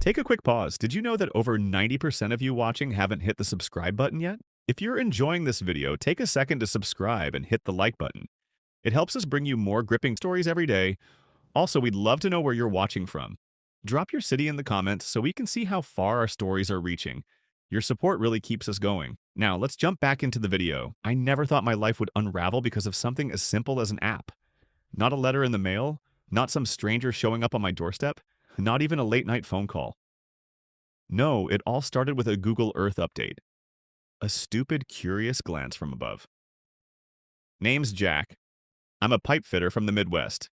Take a quick pause. Did you know that over 90% of you watching haven't hit the subscribe button yet? If you're enjoying this video, take a second to subscribe and hit the like button. It helps us bring you more gripping stories every day. Also, we'd love to know where you're watching from. Drop your city in the comments so we can see how far our stories are reaching. Your support really keeps us going. Now, let's jump back into the video. I never thought my life would unravel because of something as simple as an app. Not a letter in the mail, not some stranger showing up on my doorstep, not even a late-night phone call. No, it all started with a Google Earth update. A stupid, curious glance from above. Name's Jack. I'm a pipe fitter from the Midwest.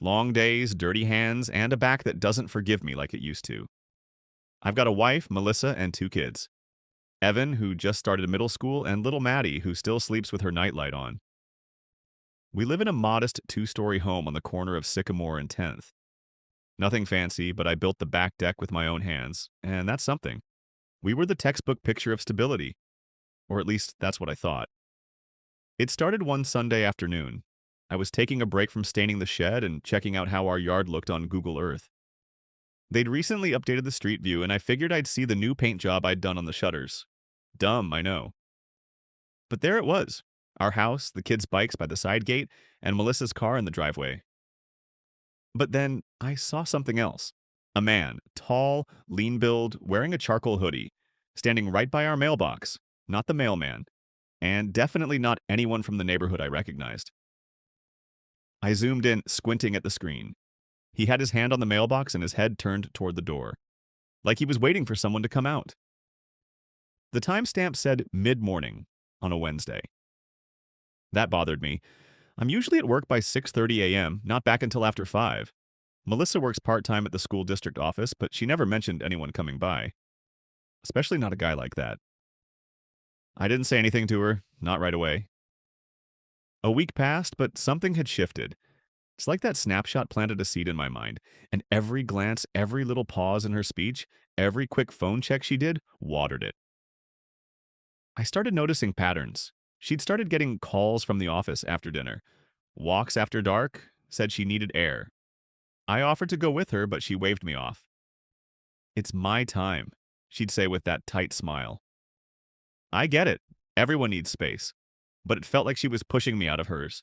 Long days, dirty hands, and a back that doesn't forgive me like it used to. I've got a wife, Melissa, and 2 kids. Evan, who just started middle school, and little Maddie, who still sleeps with her nightlight on. We live in a modest 2-story home on the corner of Sycamore and 10th. Nothing fancy, but I built the back deck with my own hands, and that's something. We were the textbook picture of stability. Or at least, that's what I thought. It started one Sunday afternoon. I was taking a break from staining the shed and checking out how our yard looked on Google Earth. They'd recently updated the street view, and I figured I'd see the new paint job I'd done on the shutters. Dumb, I know. But there it was. Our house, the kids' bikes by the side gate, and Melissa's car in the driveway. But then I saw something else. A man, tall, lean-build, wearing a charcoal hoodie, standing right by our mailbox. Not the mailman. And definitely not anyone from the neighborhood I recognized. I zoomed in, squinting at the screen. He had his hand on the mailbox and his head turned toward the door, like he was waiting for someone to come out. The timestamp said mid-morning on a Wednesday. That bothered me. I'm usually at work by 6:30 a.m., not back until after 5. Melissa works part-time at the school district office, but she never mentioned anyone coming by. Especially not a guy like that. I didn't say anything to her, not right away. A week passed, but something had shifted. It's like that snapshot planted a seed in my mind, and every glance, every little pause in her speech, every quick phone check she did, watered it. I started noticing patterns. She'd started getting calls from the office after dinner. Walks after dark, said she needed air. I offered to go with her, but she waved me off. "It's my time," she'd say with that tight smile. I get it. Everyone needs space. But it felt like she was pushing me out of hers.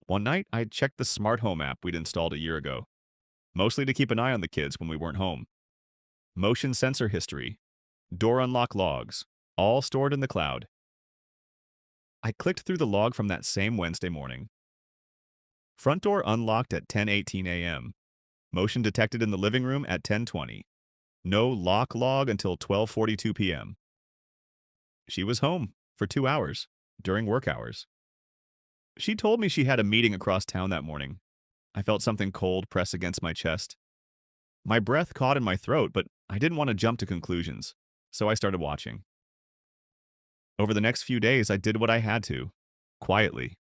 One night, I checked the smart home app we'd installed a year ago, mostly to keep an eye on the kids when we weren't home. Motion sensor history, door unlock logs, all stored in the cloud. I clicked through the log from that same Wednesday morning. Front door unlocked at 10:18 a.m. Motion detected in the living room at 10:20. No lock log until 12:42 p.m. She was home for 2 hours during work hours. She told me she had a meeting across town that morning. I felt something cold press against my chest. My breath caught in my throat, but I didn't want to jump to conclusions, so I started watching. Over the next few days, I did what I had to, quietly.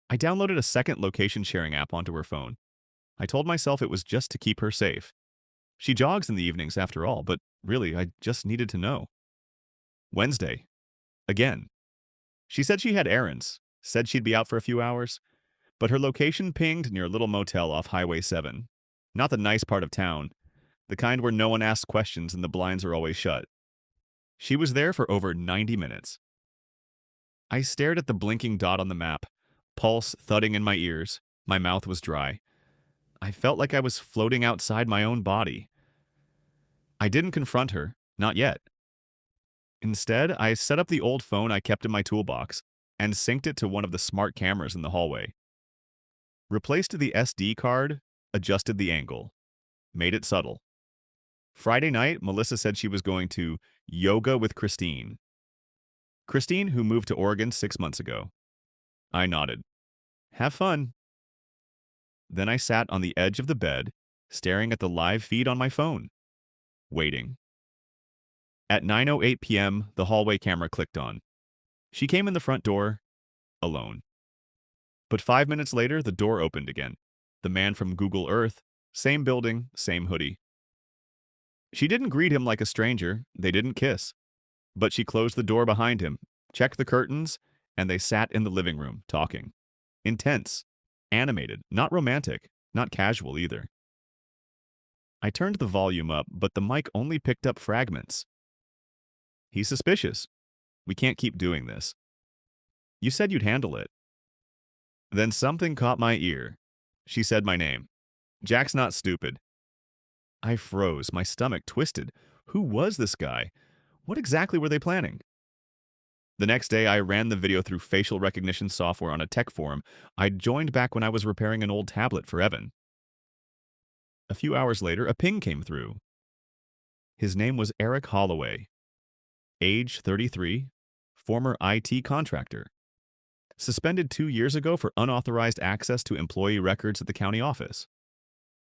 I downloaded a second location sharing app onto her phone. I told myself it was just to keep her safe. She jogs in the evenings after all, but really, I just needed to know. Wednesday. Again. She said she had errands, said she'd be out for a few hours, but her location pinged near a little motel off Highway 7. Not the nice part of town, the kind where no one asks questions and the blinds are always shut. She was there for over 90 minutes. I stared at the blinking dot on the map, pulse thudding in my ears. My mouth was dry. I felt like I was floating outside my own body. I didn't confront her, not yet. Instead, I set up the old phone I kept in my toolbox and synced it to one of the smart cameras in the hallway. Replaced the SD card, adjusted the angle, made it subtle. Friday night, Melissa said she was going to yoga with Christine. Christine, who moved to Oregon 6 months ago. I nodded. Have fun. Then I sat on the edge of the bed, staring at the live feed on my phone, waiting. At 9:08 p.m., the hallway camera clicked on. She came in the front door, alone. But 5 minutes later, the door opened again. The man from Google Earth, same building, same hoodie. She didn't greet him like a stranger, they didn't kiss. But she closed the door behind him, checked the curtains, and they sat in the living room, talking. Intense, animated, not romantic, not casual either. I turned the volume up, but the mic only picked up fragments. He's suspicious. We can't keep doing this. You said you'd handle it. Then something caught my ear. She said my name. Jack's not stupid. I froze, my stomach twisted. Who was this guy? What exactly were they planning? The next day, I ran the video through facial recognition software on a tech forum I'd joined back when I was repairing an old tablet for Evan. A few hours later, a ping came through. His name was Eric Holloway. Age 33, former IT contractor. Suspended 2 years ago for unauthorized access to employee records at the county office.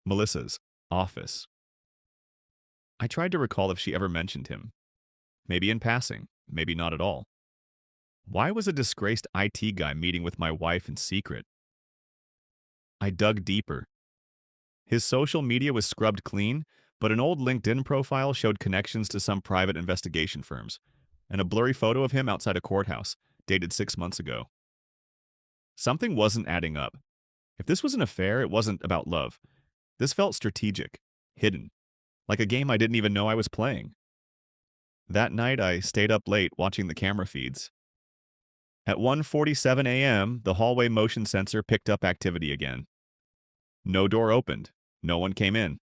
Melissa's office. I tried to recall if she ever mentioned him. Maybe in passing, maybe not at all. Why was a disgraced IT guy meeting with my wife in secret? I dug deeper. His social media was scrubbed clean, but an old LinkedIn profile showed connections to some private investigation firms, and a blurry photo of him outside a courthouse, dated 6 months ago. Something wasn't adding up. If this was an affair, it wasn't about love. This felt strategic, hidden, like a game I didn't even know I was playing. That night, I stayed up late watching the camera feeds. At 1:47 a.m., the hallway motion sensor picked up activity again. No door opened. No one came in.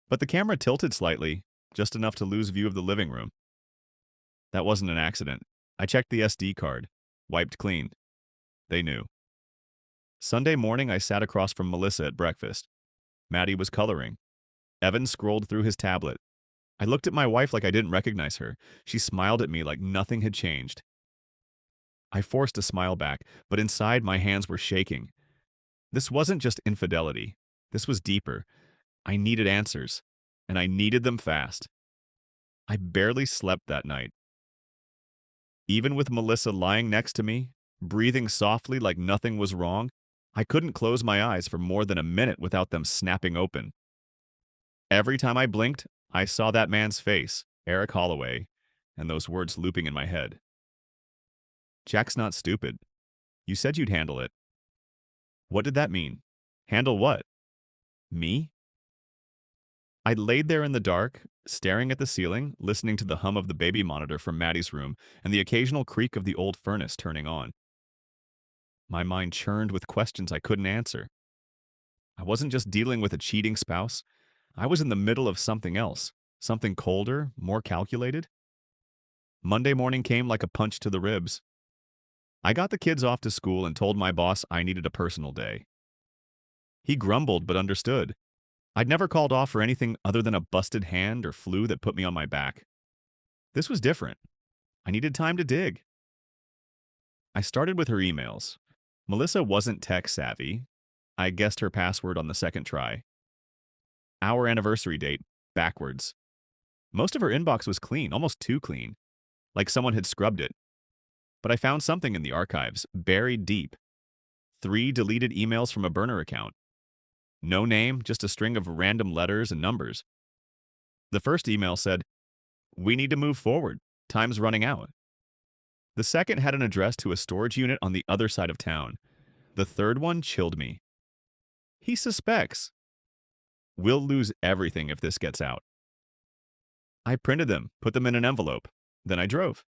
But the camera tilted slightly, just enough to lose view of the living room. That wasn't an accident. I checked the SD card. Wiped clean. They knew. Sunday morning, I sat across from Melissa at breakfast. Maddie was coloring. Evan scrolled through his tablet. I looked at my wife like I didn't recognize her. She smiled at me like nothing had changed. I forced a smile back, but inside my hands were shaking. This wasn't just infidelity. This was deeper. I needed answers, and I needed them fast. I barely slept that night. Even with Melissa lying next to me, breathing softly like nothing was wrong, I couldn't close my eyes for more than a minute without them snapping open. Every time I blinked, I saw that man's face, Eric Holloway, and those words looping in my head. Jack's not stupid. You said you'd handle it. What did that mean? Handle what? Me? I laid there in the dark, staring at the ceiling, listening to the hum of the baby monitor from Maddie's room and the occasional creak of the old furnace turning on. My mind churned with questions I couldn't answer. I wasn't just dealing with a cheating spouse. I was in the middle of something else, something colder, more calculated. Monday morning came like a punch to the ribs. I got the kids off to school and told my boss I needed a personal day. He grumbled but understood. I'd never called off for anything other than a busted hand or flu that put me on my back. This was different. I needed time to dig. I started with her emails. Melissa wasn't tech savvy. I guessed her password on the second try. Our anniversary date, backwards. Most of her inbox was clean, almost too clean, like someone had scrubbed it. But I found something in the archives, buried deep. 3 deleted emails from a burner account. No name, just a string of random letters and numbers. The first email said, "We need to move forward. Time's running out." The second had an address to a storage unit on the other side of town. The third one chilled me. He suspects. We'll lose everything if this gets out. I printed them, put them in an envelope. Then I drove.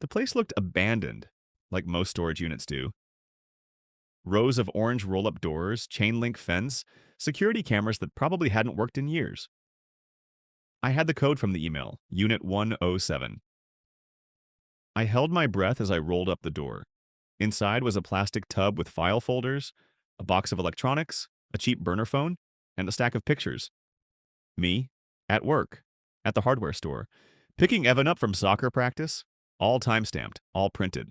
The place looked abandoned, like most storage units do. Rows of orange roll-up doors, chain-link fence, security cameras that probably hadn't worked in years. I had the code from the email, Unit 107. I held my breath as I rolled up the door. Inside was a plastic tub with file folders, a box of electronics, a cheap burner phone, and a stack of pictures. Me, at work, at the hardware store, picking Evan up from soccer practice, all time-stamped, all printed.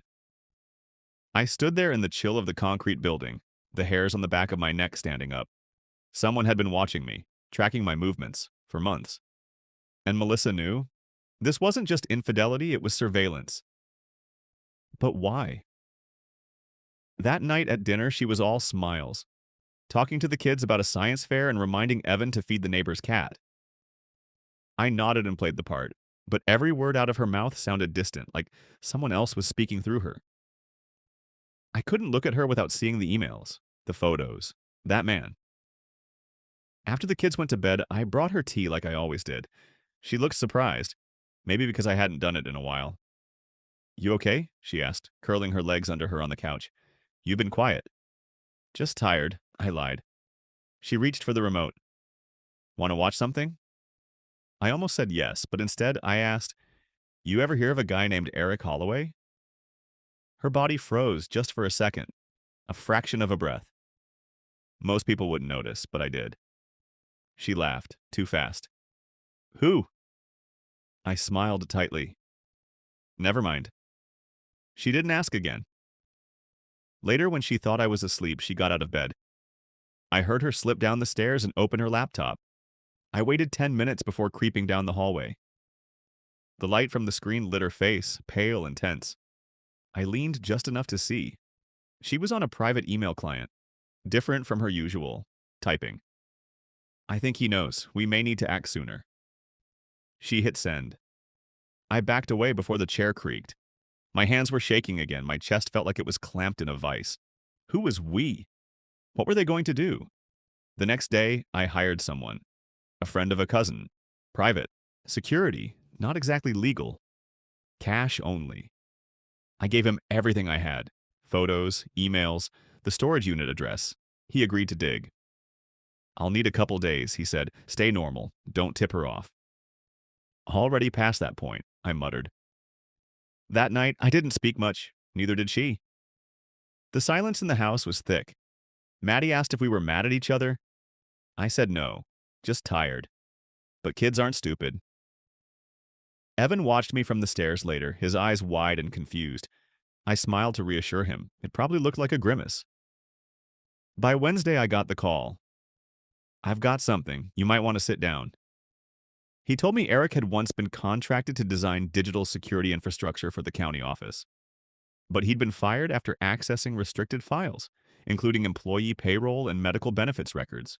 I stood there in the chill of the concrete building, the hairs on the back of my neck standing up. Someone had been watching me, tracking my movements, for months. And Melissa knew. This wasn't just infidelity, it was surveillance. But why? That night at dinner, she was all smiles, talking to the kids about a science fair and reminding Evan to feed the neighbor's cat. I nodded and played the part, but every word out of her mouth sounded distant, like someone else was speaking through her. I couldn't look at her without seeing the emails, the photos, that man. After the kids went to bed, I brought her tea like I always did. She looked surprised, maybe because I hadn't done it in a while. "You okay?" she asked, curling her legs under her on the couch. "You've been quiet." "Just tired," I lied. She reached for the remote. "Want to watch something?" I almost said yes, but instead I asked, "You ever hear of a guy named Eric Holloway?" Her body froze just for a second, a fraction of a breath. Most people wouldn't notice, but I did. She laughed, too fast. "Who?" I smiled tightly. "Never mind." She didn't ask again. Later, when she thought I was asleep, she got out of bed. I heard her slip down the stairs and open her laptop. I waited 10 minutes before creeping down the hallway. The light from the screen lit her face, pale and tense. I leaned just enough to see. She was on a private email client, different from her usual typing. "I think he knows. We may need to act sooner." She hit send. I backed away before the chair creaked. My hands were shaking again. My chest felt like it was clamped in a vice. Who was we? What were they going to do? The next day, I hired someone. A friend of a cousin. Private. Security. Not exactly legal. Cash only. I gave him everything I had. Photos, emails, the storage unit address. He agreed to dig. "I'll need a couple days," he said. "Stay normal. Don't tip her off." "Already past that point," I muttered. That night, I didn't speak much. Neither did she. The silence in the house was thick. Maddie asked if we were mad at each other. I said no, just tired. But kids aren't stupid. Evan watched me from the stairs later, his eyes wide and confused. I smiled to reassure him. It probably looked like a grimace. By Wednesday, I got the call. "I've got something. You might want to sit down." He told me Eric had once been contracted to design digital security infrastructure for the county office. But he'd been fired after accessing restricted files, including employee payroll and medical benefits records.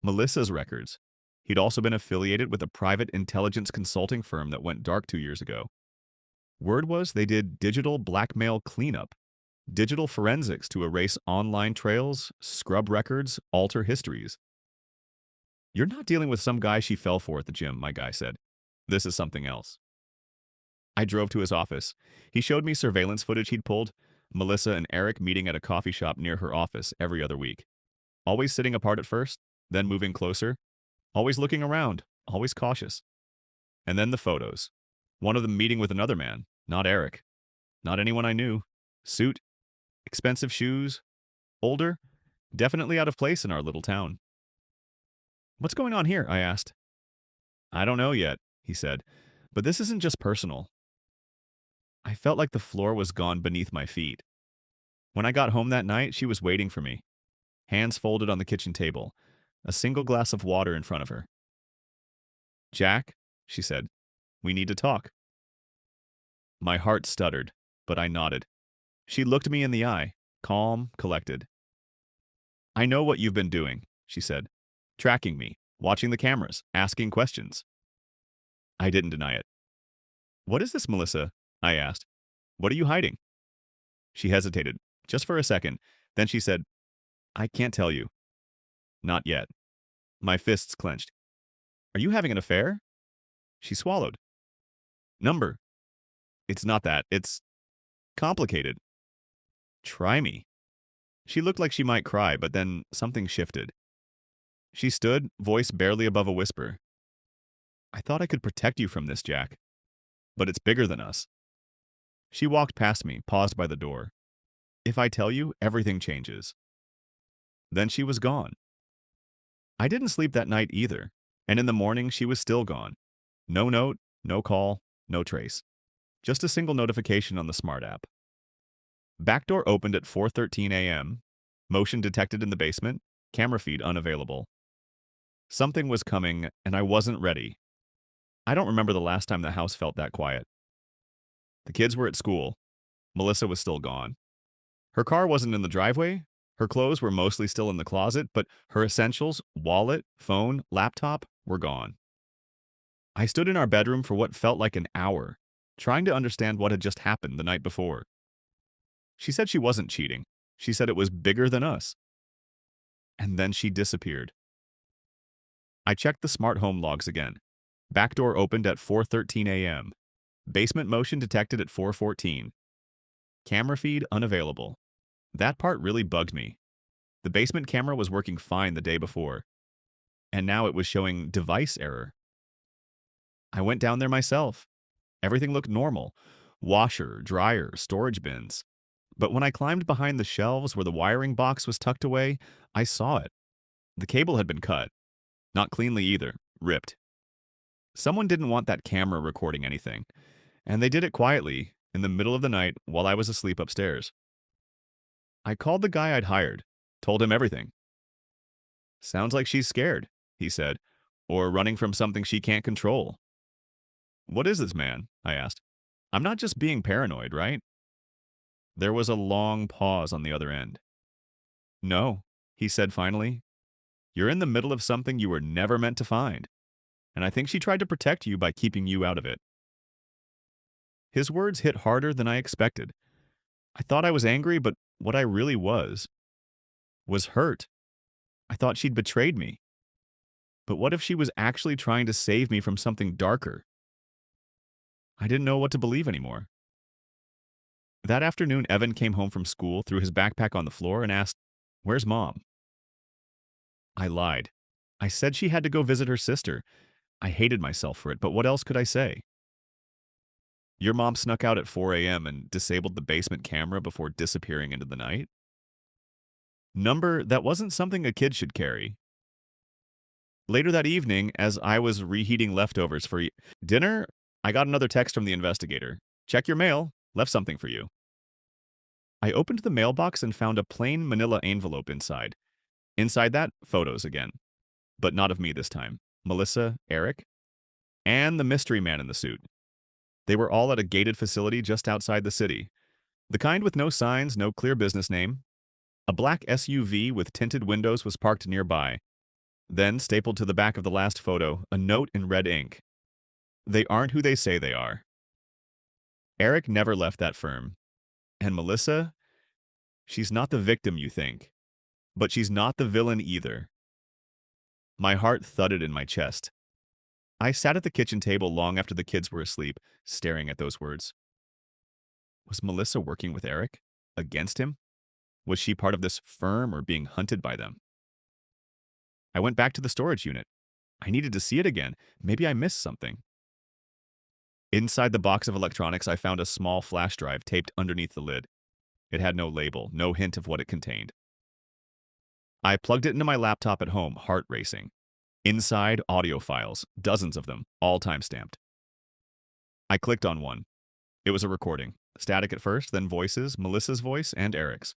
Melissa's records. He'd also been affiliated with a private intelligence consulting firm that went dark 2 years ago. Word was they did digital blackmail cleanup, digital forensics to erase online trails, scrub records, alter histories. "You're not dealing with some guy she fell for at the gym," my guy said. "This is something else." I drove to his office. He showed me surveillance footage he'd pulled, Melissa and Eric meeting at a coffee shop near her office every other week. Always sitting apart at first, then moving closer, always looking around, always cautious. And then the photos. One of them meeting with another man, not Eric. Not anyone I knew. Suit, expensive shoes, older, definitely out of place in our little town. "What's going on here?" I asked. "I don't know yet," he said, "but this isn't just personal." I felt like the floor was gone beneath my feet. When I got home that night, she was waiting for me, hands folded on the kitchen table, a single glass of water in front of her. "Jack," she said, "we need to talk." My heart stuttered, but I nodded. She looked me in the eye, calm, collected. "I know what you've been doing," she said. "Tracking me, watching the cameras, asking questions." I didn't deny it. "What is this, Melissa?" I asked. "What are you hiding?" She hesitated, just for a second. Then she said, "I can't tell you." "Not yet." My fists clenched. "Are you having an affair?" She swallowed. "Number." "It's not that. It's complicated." "Try me." She looked like she might cry, but then something shifted. She stood, voice barely above a whisper. "I thought I could protect you from this, Jack. But it's bigger than us." She walked past me, paused by the door. "If I tell you, everything changes." Then she was gone. I didn't sleep that night either, and in the morning she was still gone. No note, no call, no trace. Just a single notification on the smart app. Backdoor opened at 4:13 a.m. Motion detected in the basement. Camera feed unavailable. Something was coming, and I wasn't ready. I don't remember the last time the house felt that quiet. The kids were at school. Melissa was still gone. Her car wasn't in the driveway. Her clothes were mostly still in the closet, but her essentials, wallet, phone, laptop, were gone. I stood in our bedroom for what felt like an hour, trying to understand what had just happened the night before. She said she wasn't cheating. She said it was bigger than us. And then she disappeared. I checked the smart home logs again. Back door opened at 4:13 a.m. Basement motion detected at 4:14. Camera feed unavailable. That part really bugged me. The basement camera was working fine the day before, and now it was showing device error. I went down there myself. Everything looked normal. Washer, dryer, storage bins. But when I climbed behind the shelves where the wiring box was tucked away, I saw it. The cable had been cut. Not cleanly either. Ripped. Someone didn't want that camera recording anything, and they did it quietly, in the middle of the night while I was asleep upstairs. I called the guy I'd hired, told him everything. "Sounds like she's scared," he said, "or running from something she can't control." "What is this, man?" I asked. "I'm not just being paranoid, right?" There was a long pause on the other end. "No," he said finally. "You're in the middle of something you were never meant to find, and I think she tried to protect you by keeping you out of it." His words hit harder than I expected. I thought I was angry, but what I really was hurt. I thought she'd betrayed me. But what if she was actually trying to save me from something darker? I didn't know what to believe anymore. That afternoon, Evan came home from school, threw his backpack on the floor, and asked, "Where's Mom?" I lied. I said she had to go visit her sister. I hated myself for it, but what else could I say? "Your mom snuck out at 4 a.m. and disabled the basement camera before disappearing into the night?" That wasn't something a kid should carry. Later that evening, as I was reheating leftovers for dinner, I got another text from the investigator. "Check your mail. Left something for you." I opened the mailbox and found a plain manila envelope inside. Inside that, photos again. But not of me this time. Melissa, Eric, and the mystery man in the suit. They were all at a gated facility just outside the city. The kind with no signs, no clear business name. A black SUV with tinted windows was parked nearby. Then, stapled to the back of the last photo, a note in red ink. "They aren't who they say they are." Eric never left that firm. And Melissa? She's not the victim you think. But she's not the villain either. My heart thudded in my chest. I sat at the kitchen table long after the kids were asleep, staring at those words. Was Melissa working with Eric? Against him? Was she part of this firm or being hunted by them? I went back to the storage unit. I needed to see it again. Maybe I missed something. Inside the box of electronics, I found a small flash drive taped underneath the lid. It had no label, no hint of what it contained. I plugged it into my laptop at home, heart racing. Inside, audio files, dozens of them, all time-stamped. I clicked on one. It was a recording. Static at first, then voices, Melissa's voice and Eric's.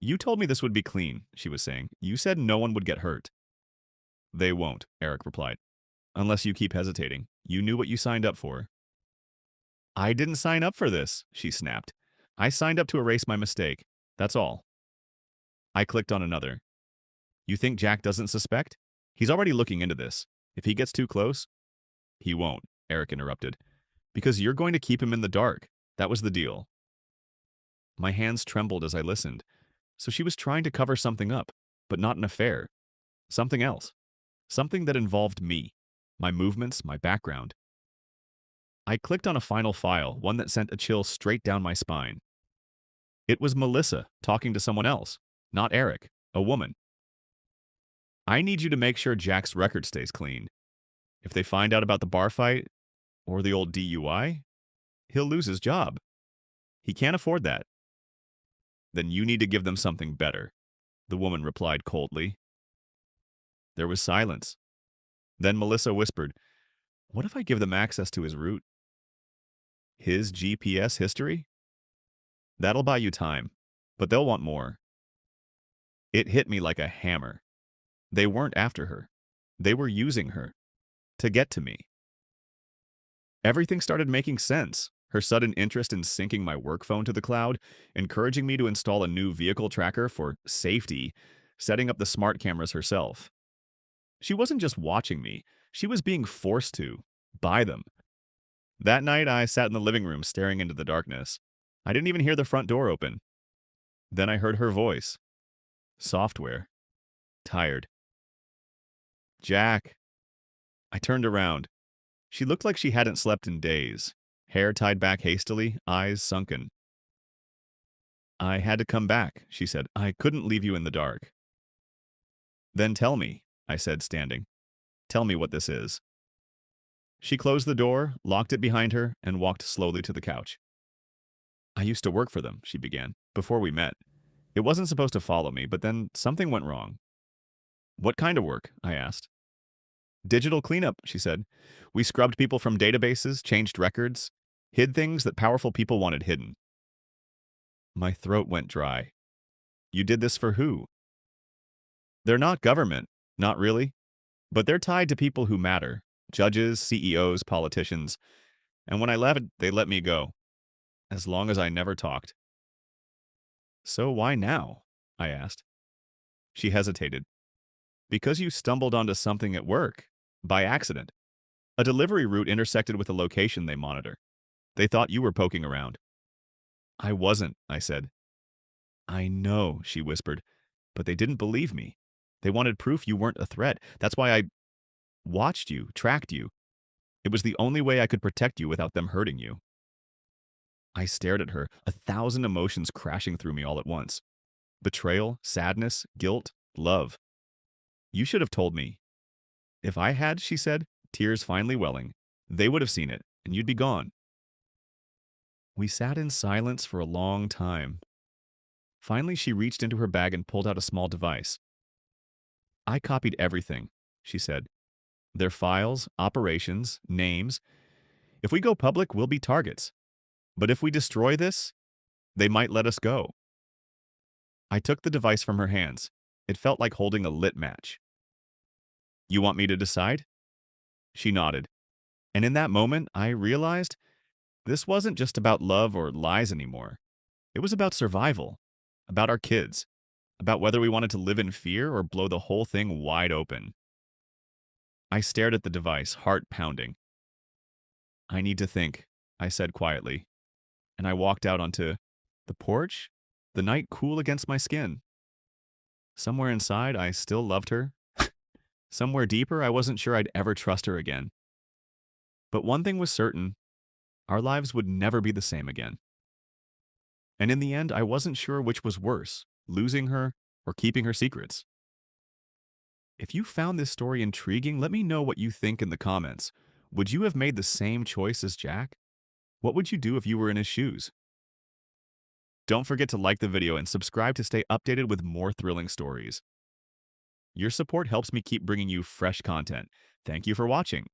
"You told me this would be clean," she was saying. "You said no one would get hurt." "They won't," Eric replied. "Unless you keep hesitating. You knew what you signed up for." "I didn't sign up for this," she snapped. "I signed up to erase my mistake. That's all." I clicked on another. "You think Jack doesn't suspect? He's already looking into this. If he gets too close—" "He won't," Eric interrupted. "Because you're going to keep him in the dark. That was the deal." My hands trembled as I listened. So she was trying to cover something up, but not an affair. Something else. Something that involved me, my movements, my background. I clicked on a final file, one that sent a chill straight down my spine. It was Melissa talking to someone else, not Eric, a woman. "I need you to make sure Jack's record stays clean. If they find out about the bar fight, or the old DUI, he'll lose his job. He can't afford that." "Then you need to give them something better," the woman replied coldly. There was silence. Then Melissa whispered, "What if I give them access to his route? His GPS history? That'll buy you time, but they'll want more." It hit me like a hammer. They weren't after her. They were using her to get to me. Everything started making sense. Her sudden interest in syncing my work phone to the cloud, encouraging me to install a new vehicle tracker for safety, setting up the smart cameras herself. She wasn't just watching me. She was being forced to, by them. That night, I sat in the living room staring into the darkness. I didn't even hear the front door open. Then I heard her voice. Software. Tired. Jack. I turned around. She looked like she hadn't slept in days. Hair tied back hastily, eyes sunken. I had to come back, she said. I couldn't leave you in the dark. Then tell me, I said, standing. Tell me what this is. She closed the door, locked it behind her, and walked slowly to the couch. I used to work for them, she began, before we met. It wasn't supposed to follow me, but then something went wrong. What kind of work? I asked. Digital cleanup, she said. We scrubbed people from databases, changed records, hid things that powerful people wanted hidden. My throat went dry. You did this for who? They're not government, not really, but they're tied to people who matter. Judges, CEOs, politicians. And when I left, they let me go. As long as I never talked. So why now? I asked. She hesitated. Because you stumbled onto something at work. By accident. A delivery route intersected with a location they monitor. They thought you were poking around. I wasn't, I said. I know, she whispered, but they didn't believe me. They wanted proof you weren't a threat. That's why I watched you, tracked you. It was the only way I could protect you without them hurting you. I stared at her, 1,000 emotions crashing through me all at once. Betrayal, sadness, guilt, love. You should have told me. If I had, she said, tears finally welling, they would have seen it, and you'd be gone. We sat in silence for a long time. Finally, she reached into her bag and pulled out a small device. I copied everything, she said. Their files, operations, names. If we go public, we'll be targets. But if we destroy this, they might let us go. I took the device from her hands. It felt like holding a lit match. You want me to decide? She nodded. And in that moment, I realized this wasn't just about love or lies anymore. It was about survival, about our kids, about whether we wanted to live in fear or blow the whole thing wide open. I stared at the device, heart pounding. I need to think, I said quietly, and I walked out onto the porch, the night cool against my skin. Somewhere inside, I still loved her. Somewhere deeper, I wasn't sure I'd ever trust her again. But one thing was certain, our lives would never be the same again. And in the end, I wasn't sure which was worse, losing her or keeping her secrets. If you found this story intriguing, let me know what you think in the comments. Would you have made the same choice as Jack? What would you do if you were in his shoes? Don't forget to like the video and subscribe to stay updated with more thrilling stories. Your support helps me keep bringing you fresh content. Thank you for watching.